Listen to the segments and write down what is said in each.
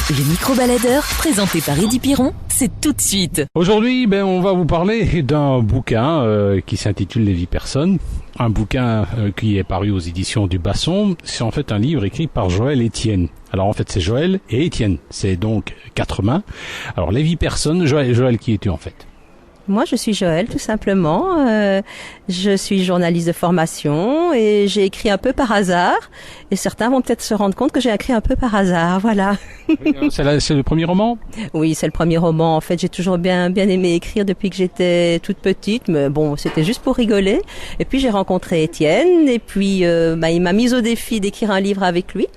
Le micro-baladeur, présenté par Eddy Piron, c'est tout de suite. Aujourd'hui, on va vous parler d'un bouquin qui s'intitule Les vies personnes. Un bouquin qui est paru aux éditions du Basson. C'est en fait un livre écrit par Joël Etienne. Alors en fait, c'est Joël et Etienne. C'est donc 4 mains. Alors Les vies personnes, Joël, qui es-tu en fait ? Moi, je suis Joël, tout simplement. Je suis journaliste de formation et j'ai écrit un peu par hasard. Et certains vont peut-être se rendre compte que j'ai écrit un peu par hasard, voilà. C'est le premier roman ? Oui, c'est le premier roman. En fait, j'ai toujours bien aimé écrire depuis que j'étais toute petite. Mais bon, c'était juste pour rigoler. Et puis, j'ai rencontré Étienne. Et puis, il m'a mise au défi d'écrire un livre avec lui.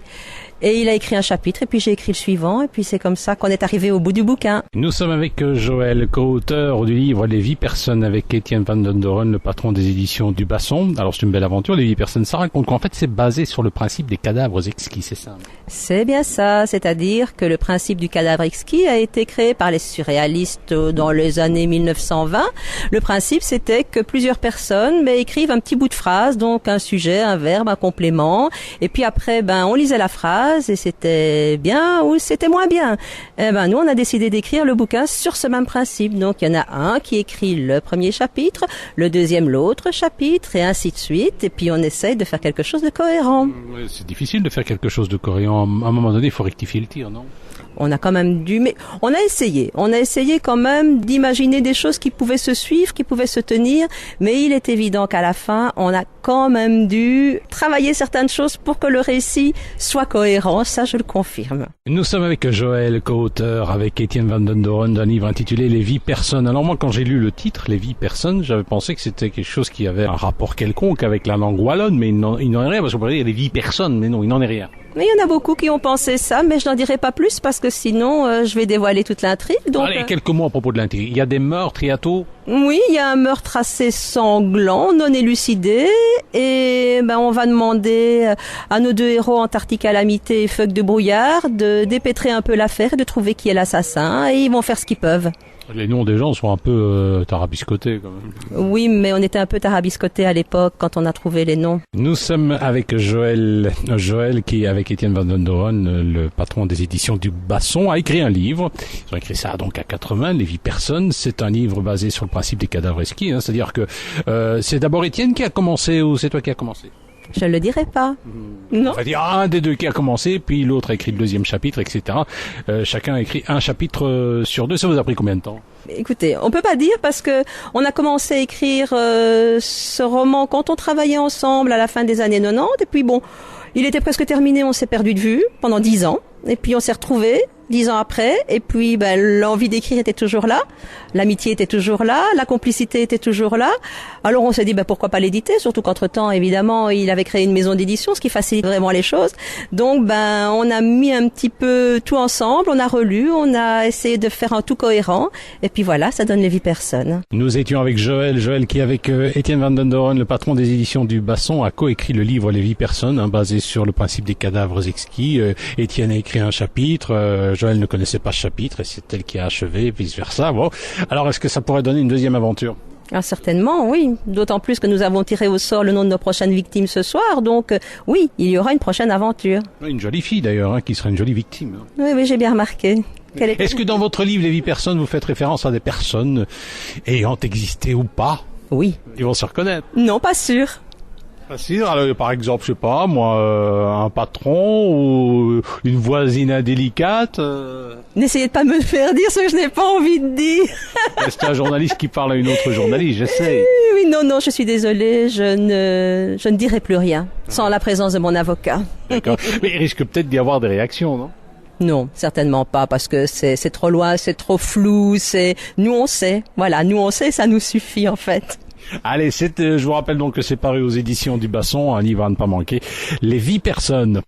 Et il a écrit un chapitre, et puis j'ai écrit le suivant, et puis c'est comme ça qu'on est arrivé au bout du bouquin. Nous sommes avec Joël, co-auteur du livre Les vies personnes avec Etienne Van den Doren, le patron des éditions du Basson. Alors c'est une belle aventure, Les vies personnes. Ça raconte qu'en fait c'est basé sur le principe des cadavres exquis, c'est ça ? C'est bien ça, c'est-à-dire que le principe du cadavre exquis a été créé par les surréalistes dans les années 1920. Le principe c'était que plusieurs personnes écrivent un petit bout de phrase, donc un sujet, un verbe, un complément, et puis après on lisait la phrase, et c'était bien ou c'était moins bien. Nous, on a décidé d'écrire le bouquin sur ce même principe. Donc, il y en a un qui écrit le premier chapitre, le deuxième l'autre chapitre, et ainsi de suite. Et puis, on essaye de faire quelque chose de cohérent. C'est difficile de faire quelque chose de cohérent. À un moment donné, il faut rectifier le tir, non ? On a quand même mais on a essayé. On a essayé quand même d'imaginer des choses qui pouvaient se suivre, qui pouvaient se tenir. Mais il est évident qu'à la fin, on a quand même dû travailler certaines choses pour que le récit soit cohérent. Ça, je le confirme. Nous sommes avec Joël, co-auteur avec Etienne Van den Doren d'un livre intitulé Les vies personnes. Alors moi, quand j'ai lu le titre, Les vies personnes, j'avais pensé que c'était quelque chose qui avait un rapport quelconque avec la langue wallonne, mais il n'en est rien, parce qu'on pourrait dire les vies personnes, mais non, il n'en est rien. Mais il y en a beaucoup qui ont pensé ça, mais je n'en dirai pas plus parce que sinon je vais dévoiler toute l'intrigue. Donc, allez, quelques mots à propos de l'intrigue. Il y a des meurtres, Yato ? Oui, il y a un meurtre assez sanglant, non élucidé, et on va demander à nos deux héros Antarctique Calamité et Fuck de Brouillard de dépêtrer un peu l'affaire et de trouver qui est l'assassin, et ils vont faire ce qu'ils peuvent. Les noms des gens sont un peu tarabiscotés quand même. Oui, mais on était un peu tarabiscotés à l'époque quand on a trouvé les noms. Nous sommes avec Joël qui, avec Etienne Van den Doren, le patron des éditions du Basson, a écrit un livre. Ils ont écrit ça donc à 4 mains, Les vies personnes. C'est un livre basé sur le principe des cadavres exquis, c'est-à-dire que c'est d'abord Etienne qui a commencé ou c'est toi qui as commencé ? Je ne le dirai pas. Non. On va dire un des deux qui a commencé, puis l'autre a écrit le deuxième chapitre, etc. Chacun a écrit un chapitre sur 2. Ça vous a pris combien de temps ? Écoutez, on peut pas dire parce que on a commencé à écrire ce roman quand on travaillait ensemble à la fin des années 90. Et puis il était presque terminé, on s'est perdu de vue pendant 10 ans. Et puis on s'est retrouvés 10 ans après, et puis l'envie d'écrire était toujours là, l'amitié était toujours là, la complicité était toujours là. Alors on s'est dit pourquoi pas l'éditer, surtout qu'entre-temps évidemment il avait créé une maison d'édition, ce qui facilite vraiment les choses. Donc on a mis un petit peu tout ensemble, on a relu, on a essayé de faire un tout cohérent, et puis voilà, ça donne Les vies personnes. Nous étions avec Joël qui avec Etienne Van den Doren, le patron des éditions du Basson, a coécrit le livre Les vies personnes, basé sur le principe des cadavres exquis. Etienne a écrit un chapitre, Joël ne connaissait pas ce chapitre et c'est elle qui a achevé, vice versa. Bon. Alors, est-ce que ça pourrait donner une deuxième aventure ? Alors, certainement, oui. D'autant plus que nous avons tiré au sort le nom de nos prochaines victimes ce soir. Donc, oui, il y aura une prochaine aventure. Une jolie fille d'ailleurs, qui serait une jolie victime. Oui, j'ai bien remarqué. Est-ce que dans votre livre Les vies personnes, vous faites référence à des personnes ayant existé ou pas ? Oui. Ils vont se reconnaître. Non, pas sûr. Alors, par exemple, je sais pas, moi, un patron ou une voisine indélicate. N'essayez de pas me faire dire ce que je n'ai pas envie de dire. C'est un journaliste qui parle à une autre journaliste, j'essaie. Oui, non, je suis désolée, je ne dirai plus rien sans la présence de mon avocat. D'accord. Mais il risque peut-être d'y avoir des réactions, non ? Non, certainement pas, parce que c'est trop loin, c'est trop flou, nous on sait. Voilà, nous on sait, ça nous suffit en fait. Allez, je vous rappelle donc que c'est paru aux éditions du Basson, un livre à ne pas manquer, Les vies personnes.